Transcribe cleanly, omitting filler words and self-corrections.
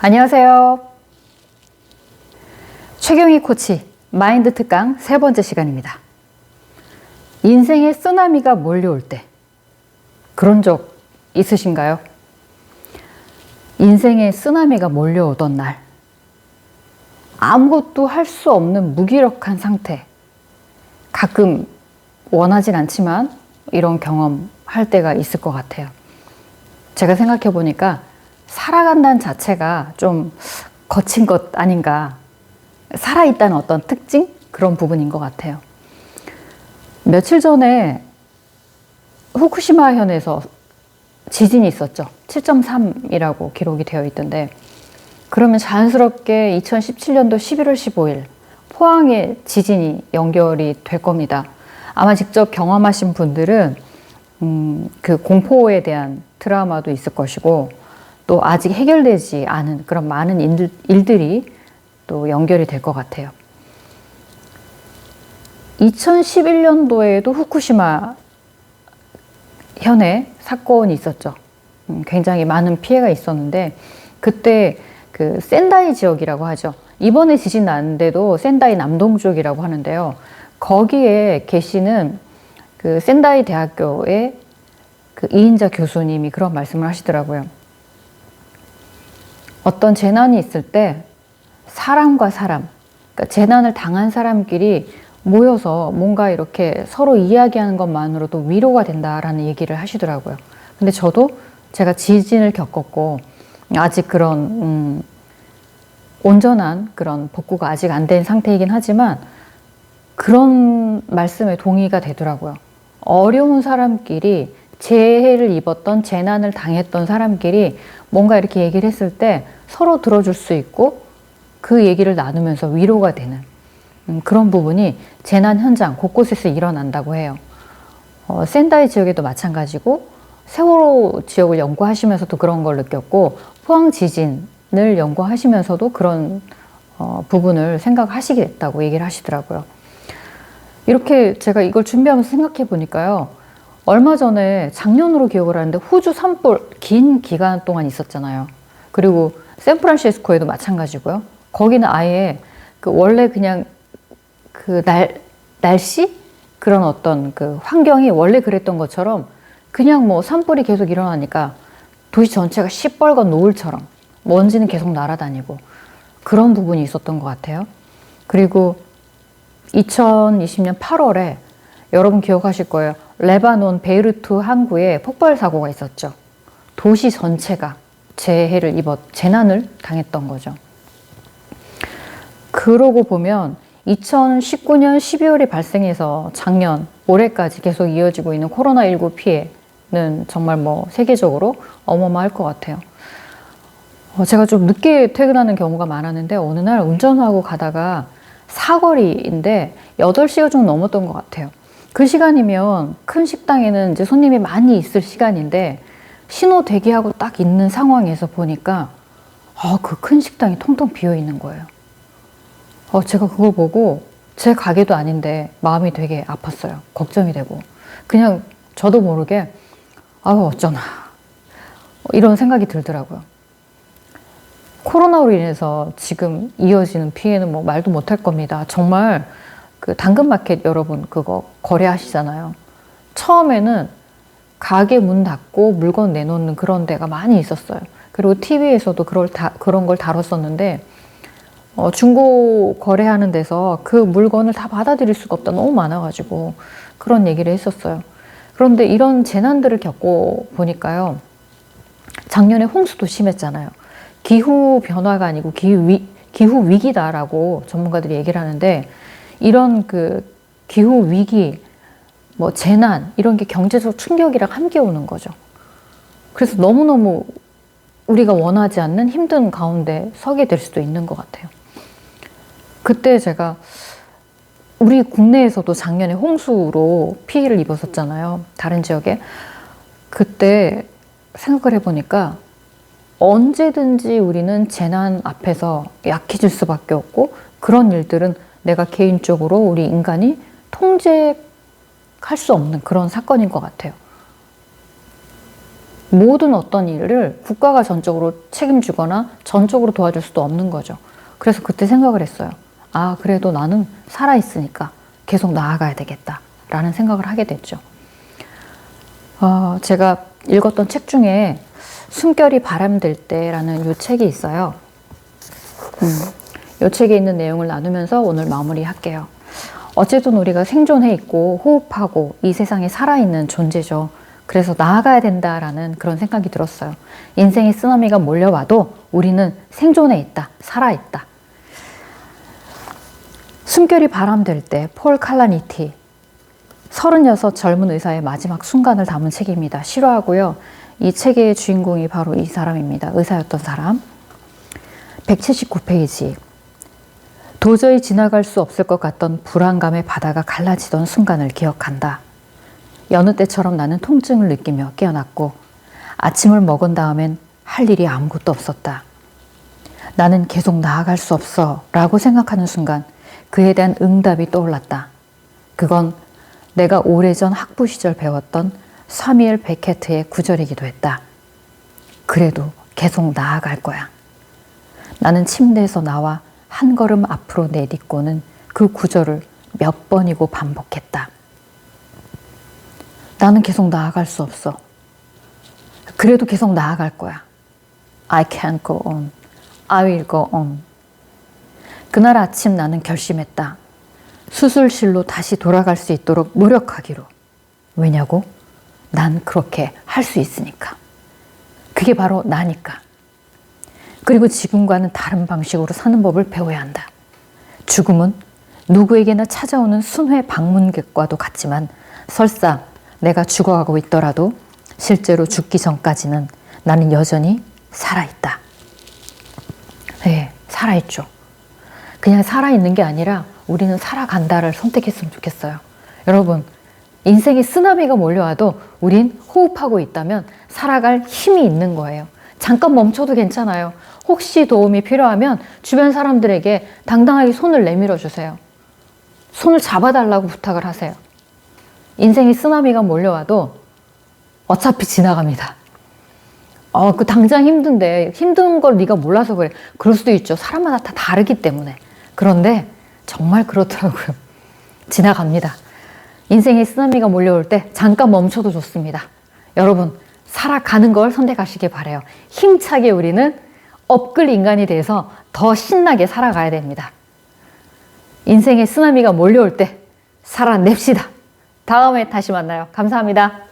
안녕하세요. 최경희 코치 마인드 특강 세 번째 시간입니다. 인생의 쓰나미가 몰려올 때 그런 적 있으신가요? 인생의 쓰나미가 몰려오던 날 아무것도 할 수 없는 무기력한 상태, 가끔 원하진 않지만 이런 경험 할 때가 있을 것 같아요. 제가 생각해 보니까 살아간다는 자체가 좀 거친 것 아닌가, 살아있다는 어떤 특징? 그런 부분인 것 같아요. 며칠 전에 후쿠시마현에서 지진이 있었죠. 7.3이라고 기록이 되어 있던데, 그러면 자연스럽게 2017년도 11월 15일 포항에 지진이 연결이 될 겁니다. 아마 직접 경험하신 분들은 그 공포에 대한 트라우마도 있을 것이고, 또 아직 해결되지 않은 그런 많은 일들이 또 연결이 될 것 같아요. 2011년도에도 후쿠시마 현에 사건이 있었죠. 굉장히 많은 피해가 있었는데, 그때 그 센다이 지역이라고 하죠. 이번에 지진 났는데도 센다이 남동쪽이라고 하는데요. 거기에 계시는 그 센다이 대학교의 그 이인자 교수님이 그런 말씀을 하시더라고요. 어떤 재난이 있을 때 사람과 사람, 그러니까 재난을 당한 사람끼리 모여서 뭔가 이렇게 서로 이야기하는 것만으로도 위로가 된다라는 얘기를 하시더라고요. 근데 저도 제가 지진을 겪었고 아직 그런 온전한 그런 복구가 아직 안 된 상태이긴 하지만 그런 말씀에 동의가 되더라고요. 어려운 사람끼리, 재해를 입었던, 재난을 당했던 사람끼리 뭔가 이렇게 얘기를 했을 때 서로 들어줄 수 있고 그 얘기를 나누면서 위로가 되는 그런 부분이 재난 현장 곳곳에서 일어난다고 해요. 센다이 지역에도 마찬가지고, 세월호 지역을 연구하시면서도 그런 걸 느꼈고, 포항 지진을 연구하시면서도 그런 부분을 생각하시겠다고 얘기를 하시더라고요. 이렇게 제가 이걸 준비하면서 생각해 보니까요, 얼마 전에 작년으로 기억을 하는데 호주 산불 긴 기간 동안 있었잖아요. 그리고 샌프란시스코에도 마찬가지고요. 거기는 아예 그 원래 그냥 그 날씨? 그런 어떤 그 환경이 원래 그랬던 것처럼 그냥 뭐 산불이 계속 일어나니까 도시 전체가 시뻘건 노을처럼 먼지는 계속 날아다니고 그런 부분이 있었던 것 같아요. 그리고 2020년 8월에 여러분 기억하실 거예요. 레바논 베이루트 항구에 폭발 사고가 있었죠. 도시 전체가 재난을 당했던 거죠. 그러고 보면 2019년 12월에 발생해서 작년, 올해까지 계속 이어지고 있는 코로나19 피해는 정말 뭐 세계적으로 어마어마할 것 같아요. 제가 좀 늦게 퇴근하는 경우가 많았는데 어느 날 운전하고 가다가 사거리인데 8시가 좀 넘었던 것 같아요. 그 시간이면 큰 식당에는 이제 손님이 많이 있을 시간인데 신호 대기하고 딱 있는 상황에서 보니까 그 큰 식당이 텅텅 비어 있는 거예요. 제가 그걸 보고 제 가게도 아닌데 마음이 되게 아팠어요. 걱정이 되고. 그냥 저도 모르게 어쩌나 이런 생각이 들더라고요. 코로나로 인해서 지금 이어지는 피해는 뭐 말도 못할 겁니다. 정말 그 당근마켓 여러분 그거 거래하시잖아요. 처음에는 가게 문 닫고 물건 내놓는 그런 데가 많이 있었어요. 그리고 TV에서도 그런 걸 다뤘었는데 중고 거래하는 데서 그 물건을 다 받아들일 수가 없다, 너무 많아가지고 그런 얘기를 했었어요. 그런데 이런 재난들을 겪고 보니까요, 작년에 홍수도 심했잖아요. 기후 변화가 아니고 기후 위기다라고 전문가들이 얘기를 하는데, 이런 그 기후 위기, 뭐 재난 이런 게 경제적 충격이랑 함께 오는 거죠. 그래서 너무너무 우리가 원하지 않는 힘든 가운데 서게 될 수도 있는 것 같아요. 그때 제가 우리 국내에서도 작년에 홍수로 피해를 입었었잖아요. 다른 지역에. 그때 생각을 해보니까 언제든지 우리는 재난 앞에서 약해질 수밖에 없고, 그런 일들은 내가 개인적으로 우리 인간이 통제할 수 없는 그런 사건인 것 같아요. 모든 어떤 일을 국가가 전적으로 책임지거나 전적으로 도와줄 수도 없는 거죠. 그래서 그때 생각을 했어요. 아, 그래도 나는 살아있으니까 계속 나아가야 되겠다 라는 생각을 하게 됐죠. 제가 읽었던 책 중에 숨결이 바람될 때라는 이 책이 있어요. 이 책에 있는 내용을 나누면서 오늘 마무리할게요. 어쨌든 우리가 생존해 있고 호흡하고 이 세상에 살아있는 존재죠. 그래서 나아가야 된다라는 그런 생각이 들었어요. 인생의 쓰나미가 몰려와도 우리는 생존해 있다, 살아있다. 숨결이 바람될 때 폴 칼라니티 36 젊은 의사의 마지막 순간을 담은 책입니다. 실화고요. 이 책의 주인공이 바로 이 사람입니다. 의사였던 사람. 179페이지. 도저히 지나갈 수 없을 것 같던 불안감의 바다가 갈라지던 순간을 기억한다. 여느 때처럼 나는 통증을 느끼며 깨어났고 아침을 먹은 다음엔 할 일이 아무것도 없었다. 나는 계속 나아갈 수 없어 라고 생각하는 순간 그에 대한 응답이 떠올랐다. 그건 내가 오래전 학부 시절 배웠던 사미엘 베케트의 구절이기도 했다. 그래도 계속 나아갈 거야. 나는 침대에서 나와 한 걸음 앞으로 내딛고는 그 구절을 몇 번이고 반복했다. 나는 계속 나아갈 수 없어. 그래도 계속 나아갈 거야. I can't go on. I will go on. 그날 아침 나는 결심했다. 수술실로 다시 돌아갈 수 있도록 노력하기로. 왜냐고? 난 그렇게 할 수 있으니까. 그게 바로 나니까. 그리고 지금과는 다른 방식으로 사는 법을 배워야 한다. 죽음은 누구에게나 찾아오는 순회 방문객과도 같지만 설사 내가 죽어가고 있더라도 실제로 죽기 전까지는 나는 여전히 살아있다. 네, 살아있죠. 그냥 살아있는 게 아니라 우리는 살아간다를 선택했으면 좋겠어요. 여러분, 인생의 쓰나미가 몰려와도 우린 호흡하고 있다면 살아갈 힘이 있는 거예요. 잠깐 멈춰도 괜찮아요. 혹시 도움이 필요하면 주변 사람들에게 당당하게 손을 내밀어 주세요. 손을 잡아달라고 부탁을 하세요. 인생의 쓰나미가 몰려와도 어차피 지나갑니다. 그 당장 힘든데 힘든 걸 네가 몰라서 그래. 그럴 수도 있죠. 사람마다 다 다르기 때문에. 그런데 정말 그렇더라고요. 지나갑니다. 인생의 쓰나미가 몰려올 때 잠깐 멈춰도 좋습니다. 여러분, 살아가는 걸 선택하시길 바라요. 힘차게 우리는 업글 인간이 돼서 더 신나게 살아가야 됩니다. 인생의 쓰나미가 몰려올 때 살아냅시다. 다음에 다시 만나요. 감사합니다.